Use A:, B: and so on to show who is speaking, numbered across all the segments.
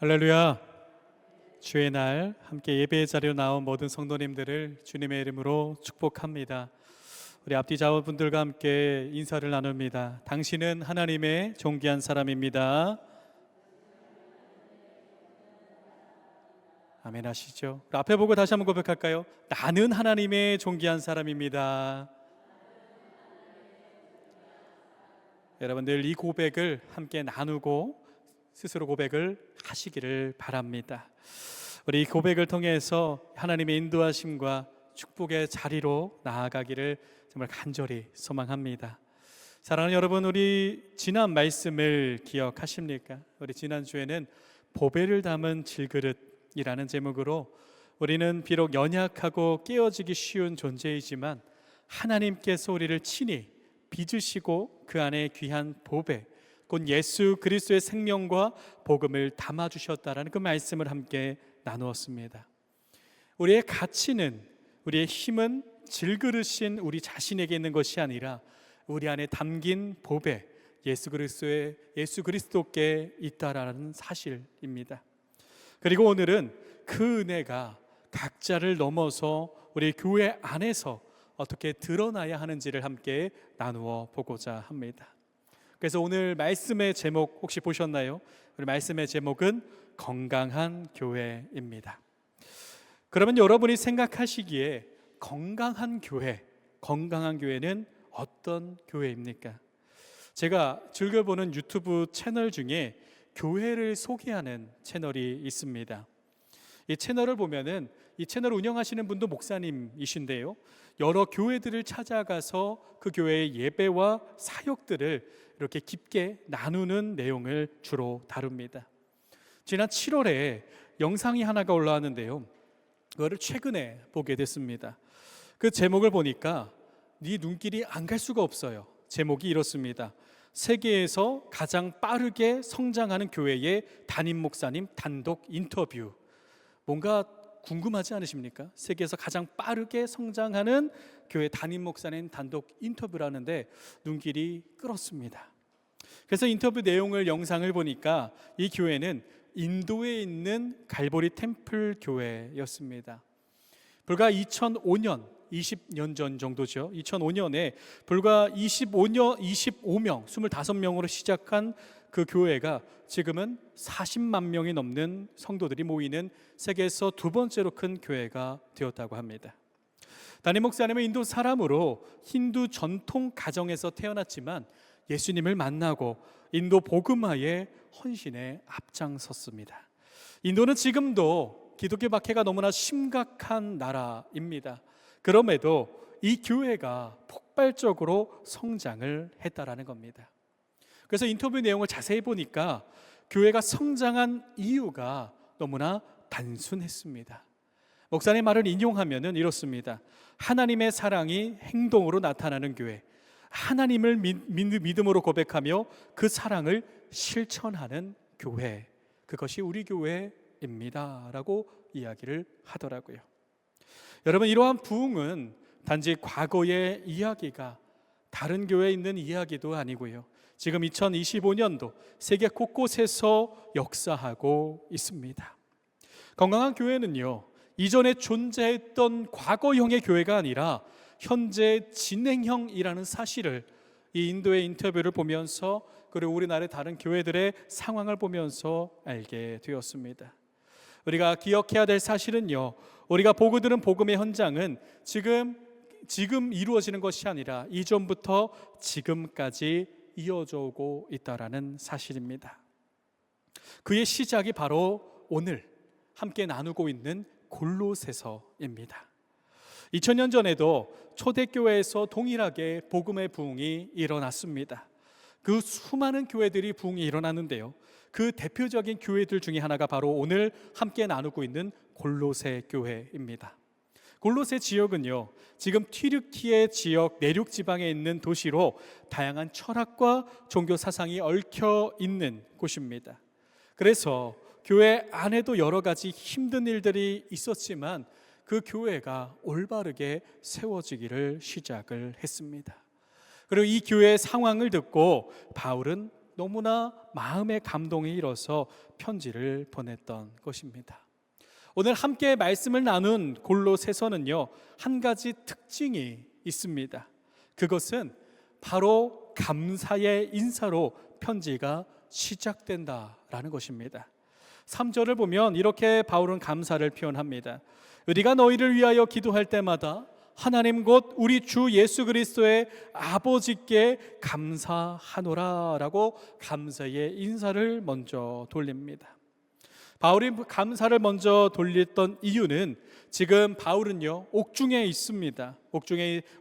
A: 할렐루야. 주의 날 함께 예배의 자리로 나온 모든 성도님들을 주님의 이름으로 축복합니다. 우리 앞뒤 자원분들과 함께 인사를 나눕니다. 당신은 하나님의 존귀한 사람입니다. 아멘 하시죠? 앞에 보고 다시 한번 고백할까요? 나는 하나님의 존귀한 사람입니다. 여러분들 이 고백을 함께 나누고 스스로 고백을 하시기를 바랍니다. 우리 이 고백을 통해서 하나님의 인도하심과 축복의 자리로 나아가기를 정말 간절히 소망합니다. 사랑하는 여러분, 우리 지난 말씀을 기억하십니까? 우리 지난주에는 보배를 담은 질그릇이라는 제목으로 우리는 비록 연약하고 깨어지기 쉬운 존재이지만 하나님께서 우리를 친히 빚으시고 그 안에 귀한 보배, 곧 예수 그리스도의 생명과 복음을 담아주셨다라는 그 말씀을 함께 나누었습니다. 우리의 가치는, 우리의 힘은 질그릇인 우리 자신에게 있는 것이 아니라 우리 안에 담긴 보배, 예수 그리스도께 있다라는 사실입니다. 그리고 오늘은 그 은혜가 각자를 넘어서 우리 교회 안에서 어떻게 드러나야 하는지를 함께 나누어 보고자 합니다. 그래서 오늘 말씀의 제목 혹시 보셨나요? 우리 말씀의 제목은 건강한 교회입니다. 그러면 여러분이 생각하시기에 건강한 교회는 어떤 교회입니까? 제가 즐겨보는 유튜브 채널 중에 교회를 소개하는 채널이 있습니다. 이 채널을 보면은 이 채널을 운영하시는 분도 목사님이신데요, 여러 교회들을 찾아가서 그 교회의 예배와 사역들을 이렇게 깊게 나누는 내용을 주로 다룹니다. 지난 7월에 영상이 하나가 올라왔는데요, 그거를 최근에 보게 됐습니다. 그 제목을 보니까 네 눈길이 안 갈 수가 없어요. 제목이 이렇습니다. 세계에서 가장 빠르게 성장하는 교회의 담임 목사님 단독 인터뷰. 뭔가 궁금하지 않으십니까? 세계에서 가장 빠르게 성장하는 교회 담임 목사님 단독 인터뷰라는데 눈길이 끌었습니다. 그래서 인터뷰 내용을, 영상을 보니까 이 교회는 인도에 있는 갈보리 템플 교회였습니다. 불과 2005년, 20년 전 정도죠. 2005년에 불과 25명으로 시작한 그 교회가 지금은 40만 명이 넘는 성도들이 모이는 세계에서 두 번째로 큰 교회가 되었다고 합니다. 담임 목사님은 인도 사람으로 힌두 전통 가정에서 태어났지만 예수님을 만나고 인도 복음화의 헌신에 앞장섰습니다. 인도는 지금도 기독교 박해가 너무나 심각한 나라입니다. 그럼에도 이 교회가 폭발적으로 성장을 했다라는 겁니다. 그래서 인터뷰 내용을 자세히 보니까 교회가 성장한 이유가 너무나 단순했습니다. 목사님 말을 인용하면은 이렇습니다. 하나님의 사랑이 행동으로 나타나는 교회, 하나님을 믿음으로 고백하며 그 사랑을 실천하는 교회, 그것이 우리 교회입니다 라고 이야기를 하더라고요. 여러분, 이러한 부흥은 단지 과거의 이야기가, 다른 교회에 있는 이야기도 아니고요, 지금 2025년도 세계 곳곳에서 역사하고 있습니다. 건강한 교회는요, 이전에 존재했던 과거형의 교회가 아니라 현재 진행형이라는 사실을 이 인도의 인터뷰를 보면서, 그리고 우리나라의 다른 교회들의 상황을 보면서 알게 되었습니다. 우리가 기억해야 될 사실은요, 우리가 보고 들은 복음의 현장은 지금 이루어지는 것이 아니라 이전부터 지금까지 이어져 오고 있다라는 사실입니다. 그의 시작이 바로 오늘 함께 나누고 있는 골로새서입니다. 2000년 전에도 초대교회에서 동일하게 복음의 부흥이 일어났습니다. 그 수많은 교회들이 부흥이 일어났는데요, 그 대표적인 교회들 중에 하나가 바로 오늘 함께 나누고 있는 골로새 교회입니다. 골로새 지역은요, 지금 튀르키예 지역 내륙 지방에 있는 도시로 다양한 철학과 종교 사상이 얽혀 있는 곳입니다. 그래서 교회 안에도 여러 가지 힘든 일들이 있었지만 그 교회가 올바르게 세워지기를 시작을 했습니다. 그리고 이 교회의 상황을 듣고 바울은 너무나 마음의 감동이 일어서 편지를 보냈던 것입니다. 오늘 함께 말씀을 나눈 골로새서는요, 한 가지 특징이 있습니다. 그것은 바로 감사의 인사로 편지가 시작된다라는 것입니다. 3절을 보면 이렇게 바울은 감사를 표현합니다. 우리가 너희를 위하여 기도할 때마다 하나님 곧 우리 주 예수 그리스도의 아버지께 감사하노라 라고 감사의 인사를 먼저 돌립니다. 바울이 감사를 먼저 돌렸던 이유는 지금 바울은요, 옥중에 있습니다.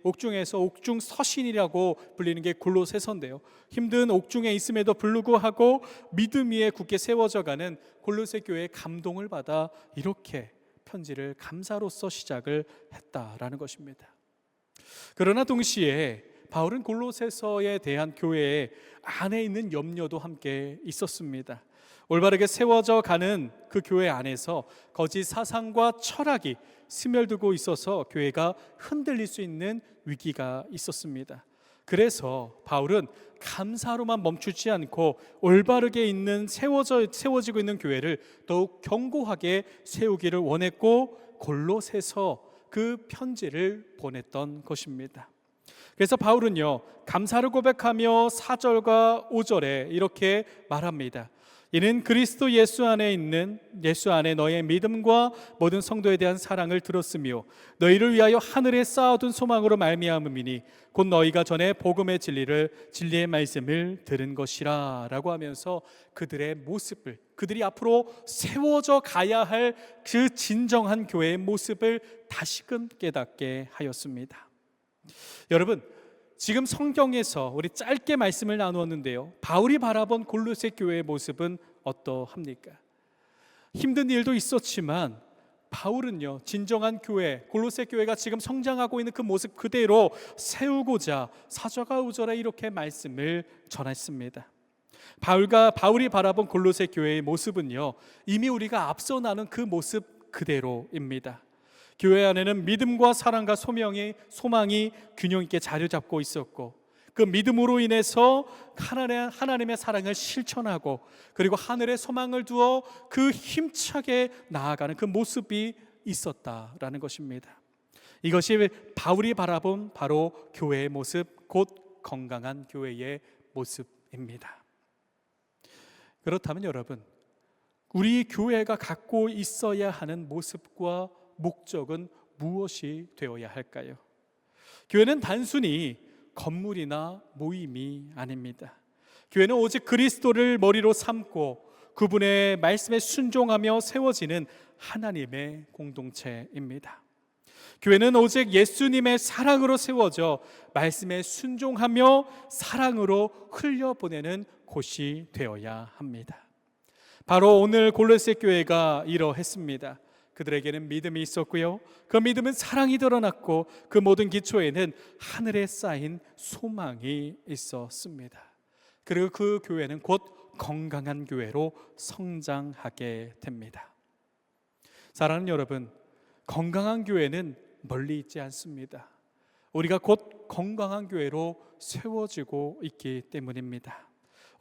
A: 옥중에서 옥중 서신이라고 불리는 게 골로새서인데요, 힘든 옥중에 있음에도 불구하고 믿음 위에 굳게 세워져가는 골로새 교회의 감동을 받아 이렇게 편지를 감사로서 시작을 했다라는 것입니다. 그러나 동시에 바울은 골로새서에 대한 교회 안에 있는 염려도 함께 있었습니다. 올바르게 세워져 가는 그 교회 안에서 거짓 사상과 철학이 스며들고 있어서 교회가 흔들릴 수 있는 위기가 있었습니다. 그래서 바울은 감사로만 멈추지 않고 올바르게 있는 세워지고 있는 교회를 더욱 견고하게 세우기를 원했고 골로새서 그 편지를 보냈던 것입니다. 그래서 바울은요, 감사를 고백하며 4절과 5절에 이렇게 말합니다. 이는 그리스도 예수 안에 너의 믿음과 모든 성도에 대한 사랑을 들었으며 너희를 위하여 하늘에 쌓아둔 소망으로 말미암음이니 곧 너희가 전에 복음의 진리의 말씀을 들은 것이라 라고 하면서 그들의 모습을, 그들이 앞으로 세워져 가야 할 그 진정한 교회의 모습을 다시금 깨닫게 하였습니다. 여러분, 지금 성경에서 우리 짧게 말씀을 나누었는데요, 바울이 바라본 골로새 교회의 모습은 어떠합니까? 힘든 일도 있었지만 바울은요, 진정한 교회, 골로새 교회가 지금 성장하고 있는 그 모습 그대로 세우고자 4절과 5절에 이렇게 말씀을 전했습니다. 바울이 바라본 골로새 교회의 모습은요, 이미 우리가 앞서 나눈 그 모습 그대로입니다. 교회 안에는 믿음과 사랑과 소망이 균형 있게 자리 잡고 있었고, 그 믿음으로 인해서 하나님의 사랑을 실천하고, 그리고 하늘의 소망을 두어 그 힘차게 나아가는 그 모습이 있었다라는 것입니다. 이것이 바울이 바라본 바로 교회의 모습, 곧 건강한 교회의 모습입니다. 그렇다면 여러분, 우리 교회가 갖고 있어야 하는 모습과 목적은 무엇이 되어야 할까요? 교회는 단순히 건물이나 모임이 아닙니다. 교회는 오직 그리스도를 머리로 삼고 그분의 말씀에 순종하며 세워지는 하나님의 공동체입니다. 교회는 오직 예수님의 사랑으로 세워져 말씀에 순종하며 사랑으로 흘려보내는 곳이 되어야 합니다. 바로 오늘 골로새 교회가 이러했습니다. 그들에게는 믿음이 있었고요, 그 믿음은 사랑이 드러났고 그 모든 기초에는 하늘에 쌓인 소망이 있었습니다. 그리고 그 교회는 곧 건강한 교회로 성장하게 됩니다. 사랑하는 여러분, 건강한 교회는 멀리 있지 않습니다. 우리가 곧 건강한 교회로 세워지고 있기 때문입니다.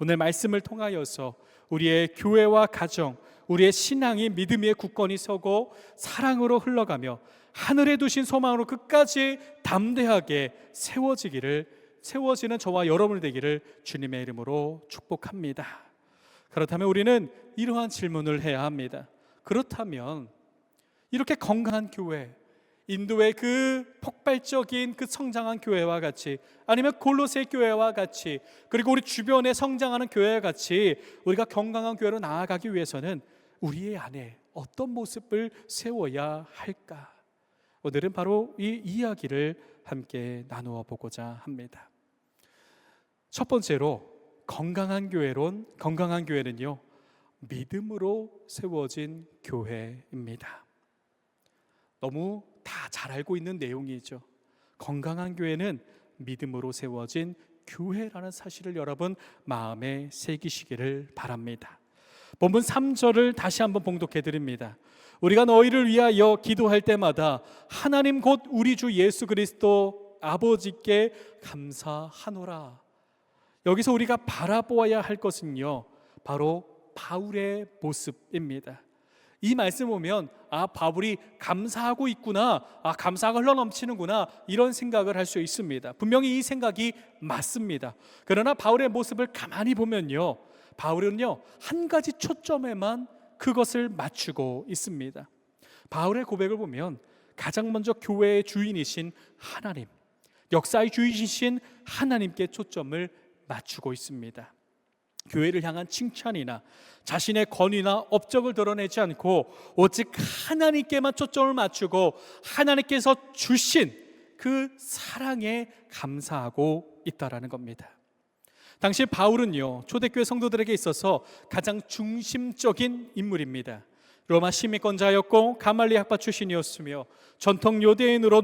A: 오늘 말씀을 통하여서 우리의 교회와 가정, 우리의 신앙이 믿음 위에 굳건히 서고 사랑으로 흘러가며 하늘에 두신 소망으로 끝까지 담대하게 세워지는 저와 여러분이 되기를 주님의 이름으로 축복합니다. 그렇다면 우리는 이러한 질문을 해야 합니다. 그렇다면 이렇게 건강한 교회, 인도의 그 폭발적인 그 성장한 교회와 같이, 아니면 골로새 교회와 같이, 그리고 우리 주변에 성장하는 교회와 같이 우리가 건강한 교회로 나아가기 위해서는 우리의 안에 어떤 모습을 세워야 할까? 오늘은 바로 이 이야기를 함께 나누어 보고자 합니다. 첫 번째로 건강한 교회는요, 믿음으로 세워진 교회입니다. 너무 다 잘 알고 있는 내용이죠. 건강한 교회는 믿음으로 세워진 교회라는 사실을 여러분 마음에 새기시기를 바랍니다. 본문 3절을 다시 한번 봉독해 드립니다. 우리가 너희를 위하여 기도할 때마다 하나님 곧 우리 주 예수 그리스도 아버지께 감사하노라. 여기서 우리가 바라보아야 할 것은요, 바로 바울의 모습입니다. 이 말씀 보면 바울이 감사하고 있구나, 감사가 흘러넘치는구나, 이런 생각을 할 수 있습니다. 분명히 이 생각이 맞습니다. 그러나 바울의 모습을 가만히 보면요, 바울은요 한 가지 초점에만 그것을 맞추고 있습니다. 바울의 고백을 보면 가장 먼저 교회의 주인이신 하나님, 역사의 주인이신 하나님께 초점을 맞추고 있습니다. 교회를 향한 칭찬이나 자신의 권위나 업적을 드러내지 않고 오직 하나님께만 초점을 맞추고 하나님께서 주신 그 사랑에 감사하고 있다라는 겁니다. 당시 바울은요 초대교회 성도들에게 있어서 가장 중심적인 인물입니다. 로마 시민권자였고 가말리 학파 출신이었으며 전통 유대인으로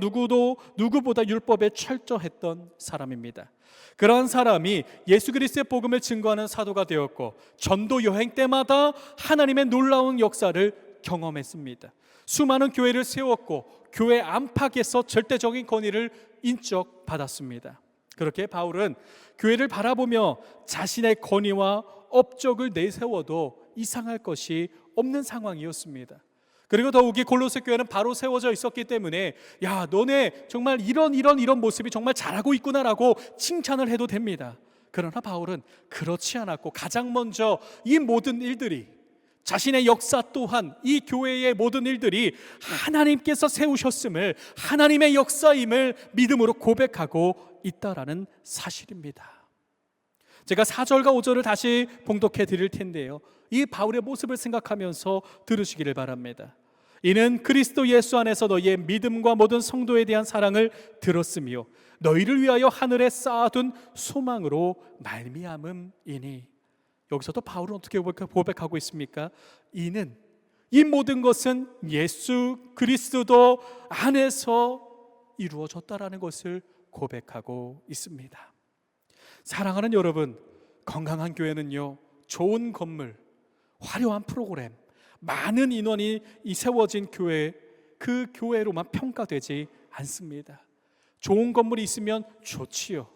A: 누구보다 율법에 철저했던 사람입니다. 그러한 사람이 예수 그리스도의 복음을 증거하는 사도가 되었고 전도 여행 때마다 하나님의 놀라운 역사를 경험했습니다. 수많은 교회를 세웠고 교회 안팎에서 절대적인 권위를 인정받았습니다. 그렇게 바울은 교회를 바라보며 자신의 권위와 업적을 내세워도 이상할 것이 없는 상황이었습니다. 그리고 더욱이 골로새 교회는 바로 세워져 있었기 때문에 야, 너네 정말 이런 모습이 정말 잘하고 있구나라고 칭찬을 해도 됩니다. 그러나 바울은 그렇지 않았고 가장 먼저 이 모든 일들이, 자신의 역사 또한 이 교회의 모든 일들이 하나님께서 세우셨음을, 하나님의 역사임을 믿음으로 고백하고 있다라는 사실입니다. 제가 4절과 5절을 다시 봉독해 드릴 텐데요, 이 바울의 모습을 생각하면서 들으시기를 바랍니다. 이는 그리스도 예수 안에서 너희의 믿음과 모든 성도에 대한 사랑을 들었으며 너희를 위하여 하늘에 쌓아둔 소망으로 말미암음이니. 여기서도 바울은 어떻게 고백하고 있습니까? 이는, 이 모든 것은 예수 그리스도 안에서 이루어졌다라는 것을 고백하고 있습니다. 사랑하는 여러분, 건강한 교회는요 좋은 건물, 화려한 프로그램, 많은 인원이 세워진 교회, 그 교회로만 평가되지 않습니다. 좋은 건물이 있으면 좋지요.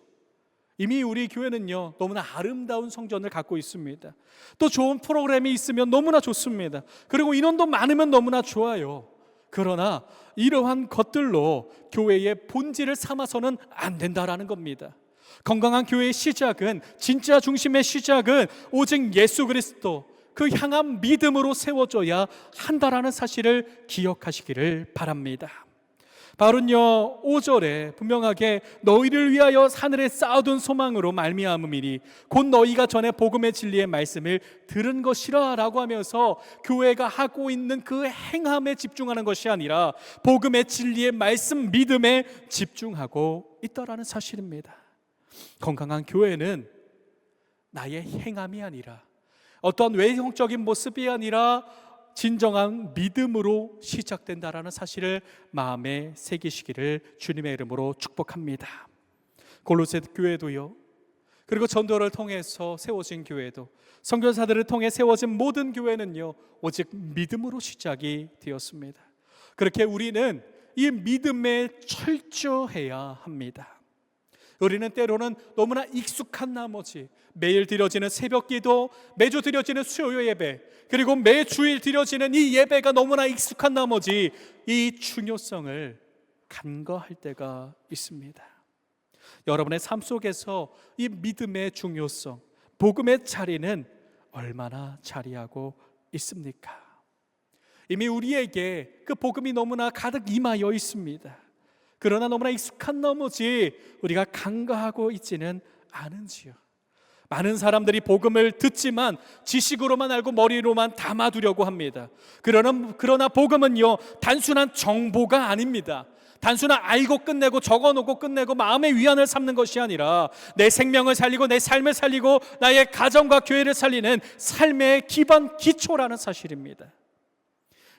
A: 이미 우리 교회는요 너무나 아름다운 성전을 갖고 있습니다. 또 좋은 프로그램이 있으면 너무나 좋습니다. 그리고 인원도 많으면 너무나 좋아요. 그러나 이러한 것들로 교회의 본질을 삼아서는 안 된다라는 겁니다. 건강한 교회의 시작은, 진짜 중심의 시작은 오직 예수 그리스도, 그 향한 믿음으로 세워져야 한다라는 사실을 기억하시기를 바랍니다. 바울은요 5절에 분명하게 너희를 위하여 하늘에 쌓아둔 소망으로 말미암음이니 곧 너희가 전에 복음의 진리의 말씀을 들은 것이라 라고 하면서 교회가 하고 있는 그 행함에 집중하는 것이 아니라 복음의 진리의 말씀, 믿음에 집중하고 있다라는 사실입니다. 건강한 교회는 나의 행함이 아니라, 어떠한 외형적인 모습이 아니라 진정한 믿음으로 시작된다라는 사실을 마음에 새기시기를 주님의 이름으로 축복합니다. 골로새 교회도요, 그리고 전도를 통해서 세워진 교회도, 선교사들을 통해 세워진 모든 교회는요 오직 믿음으로 시작이 되었습니다. 그렇게 우리는 이 믿음에 철저해야 합니다. 우리는 때로는 너무나 익숙한 나머지 매일 드려지는 새벽기도, 매주 드려지는 수요 예배, 그리고 매주일 드려지는 이 예배가 너무나 익숙한 나머지 이 중요성을 간과할 때가 있습니다. 여러분의 삶 속에서 이 믿음의 중요성, 복음의 자리는 얼마나 자리하고 있습니까? 이미 우리에게 그 복음이 너무나 가득 임하여 있습니다. 그러나 너무나 익숙한 나머지 우리가 간과하고 있지는 않은지요. 많은 사람들이 복음을 듣지만 지식으로만 알고 머리로만 담아두려고 합니다. 그러나 복음은요 단순한 정보가 아닙니다. 단순한 알고 끝내고 적어놓고 끝내고 마음의 위안을 삼는 것이 아니라 내 생명을 살리고 내 삶을 살리고 나의 가정과 교회를 살리는 삶의 기반, 기초라는 사실입니다.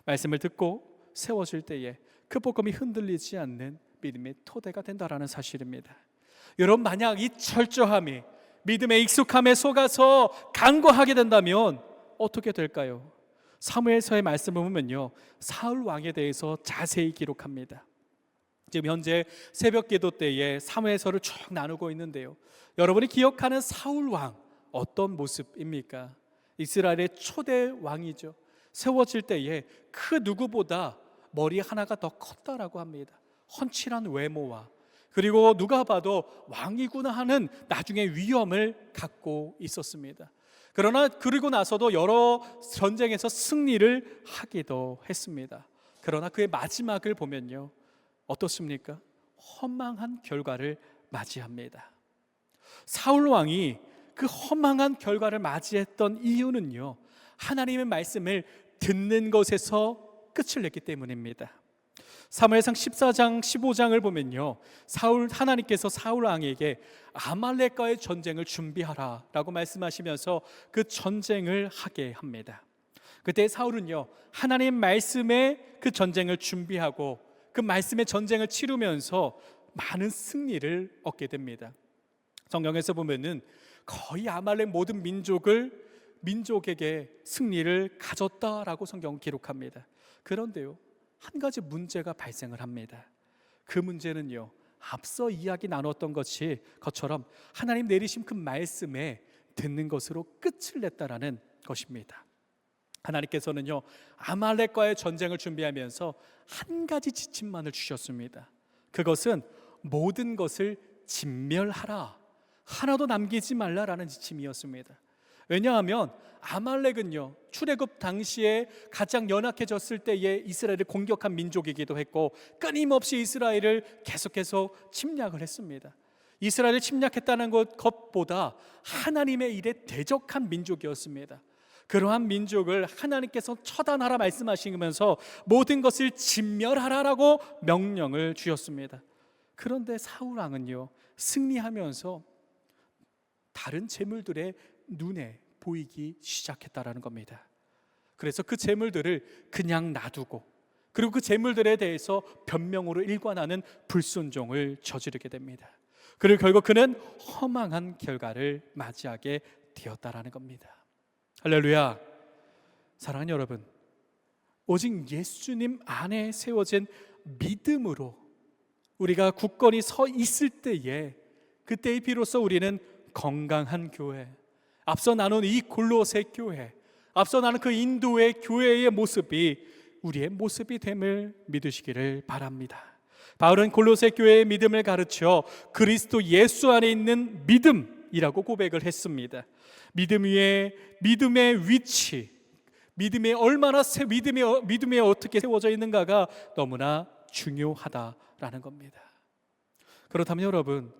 A: 말씀을 듣고 세워질 때에 그 복음이 흔들리지 않는 믿음의 토대가 된다라는 사실입니다. 여러분, 만약 이 철저함이 믿음의 익숙함에 속아서 간과하게 된다면 어떻게 될까요? 사무엘서의 말씀을 보면요 사울 왕에 대해서 자세히 기록합니다. 지금 현재 새벽 기도 때에 사무엘서를 쭉 나누고 있는데요, 여러분이 기억하는 사울 왕 어떤 모습입니까? 이스라엘의 초대 왕이죠. 세워질 때에 그 누구보다 머리 하나가 더 컸다라고 합니다. 훤칠한 외모와, 그리고 누가 봐도 왕이구나 하는 나중에 위엄을 갖고 있었습니다. 그러나 그리고 나서도 여러 전쟁에서 승리를 하기도 했습니다. 그러나 그의 마지막을 보면요, 어떻습니까? 허망한 결과를 맞이합니다. 사울 왕이 그 허망한 결과를 맞이했던 이유는요, 하나님의 말씀을 듣는 것에서 끝을 냈기 때문입니다. 사무엘상 14장 15장을 보면요, 하나님께서 사울 왕에게 아말렉과의 전쟁을 준비하라 라고 말씀하시면서 그 전쟁을 하게 합니다. 그때 사울은요, 하나님 말씀에 그 전쟁을 준비하고 그 말씀의 전쟁을 치르면서 많은 승리를 얻게 됩니다. 성경에서 보면은 거의 아말렉 모든 민족에게 승리를 가졌다라고 성경은 기록합니다. 그런데요, 한 가지 문제가 발생을 합니다. 그 문제는요, 앞서 이야기 나눴던 것처럼 하나님 내리신 그 말씀에 듣는 것으로 끝을 냈다라는 것입니다. 하나님께서는요, 아말렉과의 전쟁을 준비하면서 한 가지 지침만을 주셨습니다. 그것은 모든 것을 진멸하라, 하나도 남기지 말라라는 지침이었습니다. 왜냐하면 아말렉은요, 출애굽 당시에 가장 연약해졌을 때에 이스라엘을 공격한 민족이기도 했고, 끊임없이 이스라엘을 계속해서 침략을 했습니다. 이스라엘을 침략했다는 것보다 하나님의 일에 대적한 민족이었습니다. 그러한 민족을 하나님께서 처단하라 말씀하시면서 모든 것을 진멸하라라고 명령을 주셨습니다. 그런데 사울 왕은요, 승리하면서 다른 재물들의 눈에 보이기 시작했다라는 겁니다. 그래서 그 재물들을 그냥 놔두고, 그리고 그 재물들에 대해서 변명으로 일관하는 불순종을 저지르게 됩니다. 그리고 결국 그는 허망한 결과를 맞이하게 되었다라는 겁니다. 할렐루야. 사랑하는 여러분, 오직 예수님 안에 세워진 믿음으로 우리가 굳건히 서 있을 때에, 그때에 비로소 우리는 건강한 교회, 앞서 나눈 이 골로새 교회, 앞서 나눈 그 인도의 교회의 모습이 우리의 모습이 됨을 믿으시기를 바랍니다. 바울은 골로새 교회의 믿음을 가르쳐 그리스도 예수 안에 있는 믿음이라고 고백을 했습니다. 믿음 위에 믿음의 위치, 믿음에 어떻게 세워져 있는가가 너무나 중요하다라는 겁니다. 그렇다면 여러분,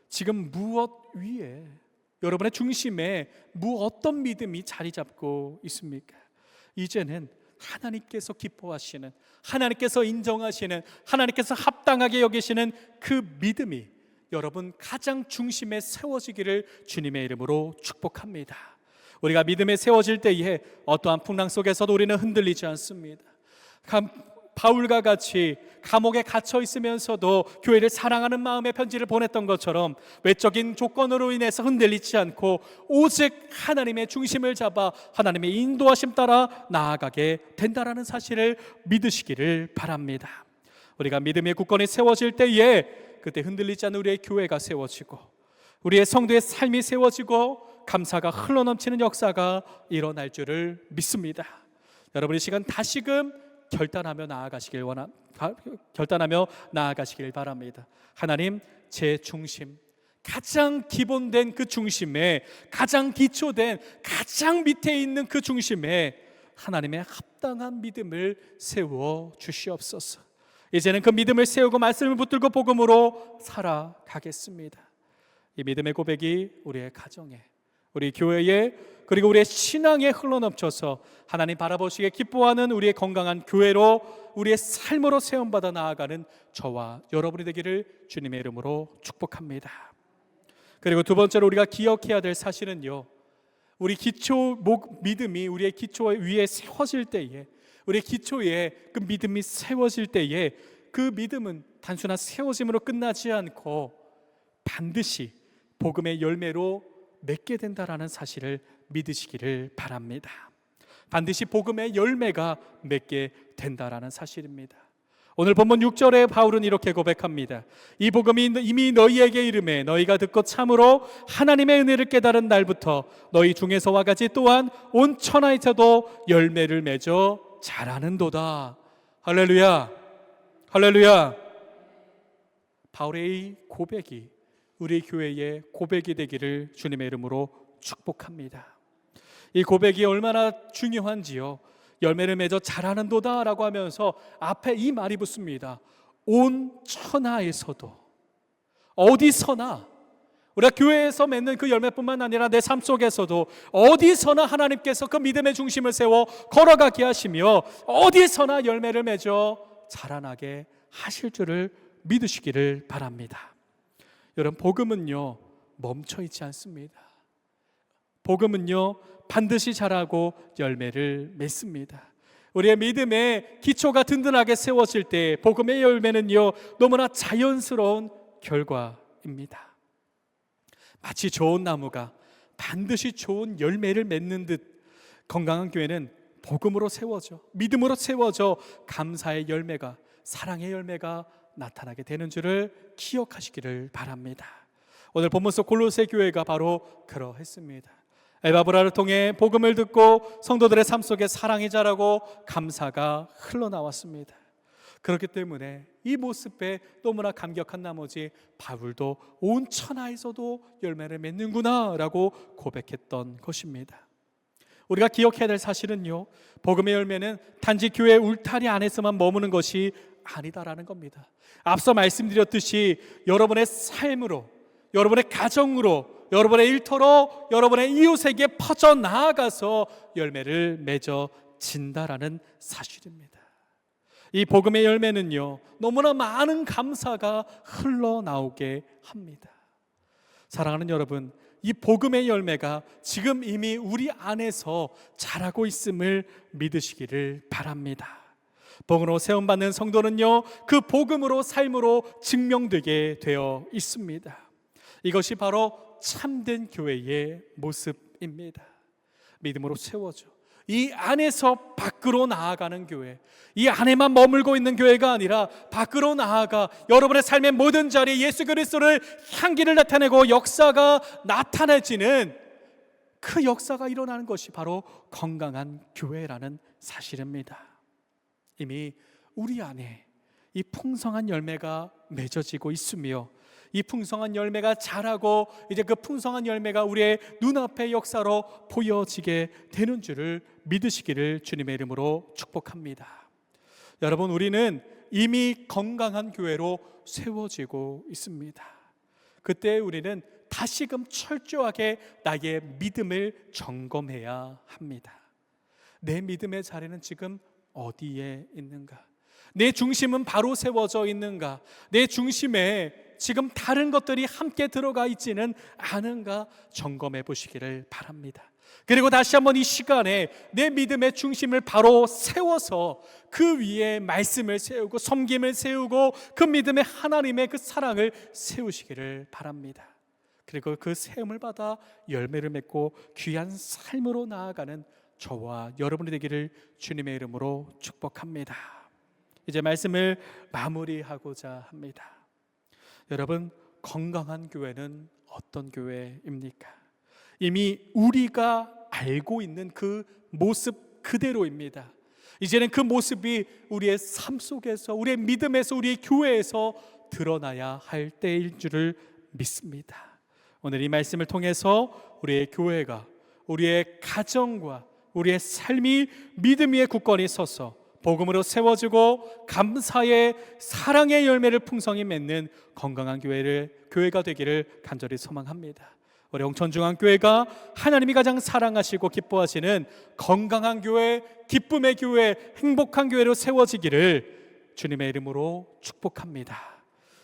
A: 지금 무엇 위에, 여러분의 중심에 어떤 믿음이 자리 잡고 있습니까? 이제는 하나님께서 기뻐하시는, 하나님께서 인정하시는, 하나님께서 합당하게 여기시는 그 믿음이 여러분 가장 중심에 세워지기를 주님의 이름으로 축복합니다. 우리가 믿음에 세워질 때에 어떠한 풍랑 속에서도 우리는 흔들리지 않습니다. 바울과 같이 감옥에 갇혀 있으면서도 교회를 사랑하는 마음의 편지를 보냈던 것처럼 외적인 조건으로 인해서 흔들리지 않고 오직 하나님의 중심을 잡아 하나님의 인도하심 따라 나아가게 된다라는 사실을 믿으시기를 바랍니다. 우리가 믿음의 굳건히 세워질 때에 그때 흔들리지 않는 우리의 교회가 세워지고 우리의 성도의 삶이 세워지고 감사가 흘러넘치는 역사가 일어날 줄을 믿습니다. 여러분, 이 시간 다시금 결단하며 나아가시길 바랍니다. 하나님, 제 중심, 가장 기본된 그 중심에, 가장 기초된 가장 밑에 있는 그 중심에 하나님의 합당한 믿음을 세워 주시옵소서. 이제는 그 믿음을 세우고 말씀을 붙들고 복음으로 살아가겠습니다. 이 믿음의 고백이 우리의 가정에, 우리 교회에, 그리고 우리의 신앙에 흘러넘쳐서 하나님 바라보시기에 기뻐하는 우리의 건강한 교회로, 우리의 삶으로 세움받아 나아가는 저와 여러분이 되기를 주님의 이름으로 축복합니다. 그리고 두 번째로 우리가 기억해야 될 사실은요, 우리 믿음이 우리의 기초 위에 세워질 때에, 우리의 기초에 그 믿음이 세워질 때에 그 믿음은 단순한 세워짐으로 끝나지 않고 반드시 복음의 열매로 맺게 된다라는 사실을 믿으시기를 바랍니다. 반드시 복음의 열매가 맺게 된다라는 사실입니다. 오늘 본문 6절에 바울은 이렇게 고백합니다. 이 복음이 이미 너희에게 이르매 너희가 듣고 참으로 하나님의 은혜를 깨달은 날부터 너희 중에서와 같이 또한 온 천하에서도 열매를 맺어 자라는도다. 할렐루야, 할렐루야. 바울의 이 고백이 우리 교회의 고백이 되기를 주님의 이름으로 축복합니다. 이 고백이 얼마나 중요한지요. 열매를 맺어 자라는도다 라고 하면서 앞에 이 말이 붙습니다. 온 천하에서도, 어디서나, 우리가 교회에서 맺는 그 열매뿐만 아니라 내 삶 속에서도 어디서나 하나님께서 그 믿음의 중심을 세워 걸어가게 하시며 어디서나 열매를 맺어 자라나게 하실 줄을 믿으시기를 바랍니다. 여러분, 복음은요 멈춰 있지 않습니다. 복음은요 반드시 자라고 열매를 맺습니다. 우리의 믿음의 기초가 든든하게 세워질 때 복음의 열매는요 너무나 자연스러운 결과입니다. 마치 좋은 나무가 반드시 좋은 열매를 맺는 듯 건강한 교회는 복음으로 세워져, 믿음으로 세워져 감사의 열매가, 사랑의 열매가 나타나게 되는 줄을 기억하시기를 바랍니다. 오늘 본문 속 골로새 교회가 바로 그러했습니다. 에바브라를 통해 복음을 듣고 성도들의 삶 속에 사랑이 자라고 감사가 흘러나왔습니다. 그렇기 때문에 이 모습에 너무나 감격한 나머지 바울도 온 천하에서도 열매를 맺는구나 라고 고백했던 것입니다. 우리가 기억해야 될 사실은요, 복음의 열매는 단지 교회 울타리 안에서만 머무는 것이 아니다라는 겁니다. 앞서 말씀드렸듯이 여러분의 삶으로, 여러분의 가정으로, 여러분의 일터로, 여러분의 이웃에게 퍼져나아가서 열매를 맺어진다라는 사실입니다. 이 복음의 열매는요 너무나 많은 감사가 흘러나오게 합니다. 사랑하는 여러분, 이 복음의 열매가 지금 이미 우리 안에서 자라고 있음을 믿으시기를 바랍니다. 복음으로 세움받는 성도는요 그 복음으로 삶으로 증명되게 되어 있습니다. 이것이 바로 참된 교회의 모습입니다. 믿음으로 세워져 이 안에서 밖으로 나아가는 교회, 이 안에만 머물고 있는 교회가 아니라 밖으로 나아가 여러분의 삶의 모든 자리에 예수 그리스도를 향기를 나타내고 역사가 나타내지는 그 역사가 일어나는 것이 바로 건강한 교회라는 사실입니다. 이미 우리 안에 이 풍성한 열매가 맺어지고 있으며 이 풍성한 열매가 자라고 이제 그 풍성한 열매가 우리의 눈앞의 역사로 보여지게 되는 줄을 믿으시기를 주님의 이름으로 축복합니다. 여러분, 우리는 이미 건강한 교회로 세워지고 있습니다. 그때 우리는 다시금 철저하게 나의 믿음을 점검해야 합니다. 내 믿음의 자리는 지금 어디에 있는가? 내 중심은 바로 세워져 있는가? 내 중심에 지금 다른 것들이 함께 들어가 있지는 않은가 점검해 보시기를 바랍니다. 그리고 다시 한번 이 시간에 내 믿음의 중심을 바로 세워서 그 위에 말씀을 세우고 섬김을 세우고 그 믿음의 하나님의 그 사랑을 세우시기를 바랍니다. 그리고 그 세움을 받아 열매를 맺고 귀한 삶으로 나아가는 저와 여러분이 되기를 주님의 이름으로 축복합니다. 이제 말씀을 마무리하고자 합니다. 여러분, 건강한 교회는 어떤 교회입니까? 이미 우리가 알고 있는 그 모습 그대로입니다. 이제는 그 모습이 우리의 삶 속에서, 우리의 믿음에서, 우리의 교회에서 드러나야 할 때일 줄을 믿습니다. 오늘 이 말씀을 통해서 우리의 교회가, 우리의 가정과 우리의 삶이 믿음 위에 굳건히 서서 복음으로 세워지고 감사의 사랑의 열매를 풍성히 맺는 건강한 교회가 되기를 간절히 소망합니다. 우리 홍천중앙교회가 하나님이 가장 사랑하시고 기뻐하시는 건강한 교회, 기쁨의 교회, 행복한 교회로 세워지기를 주님의 이름으로 축복합니다.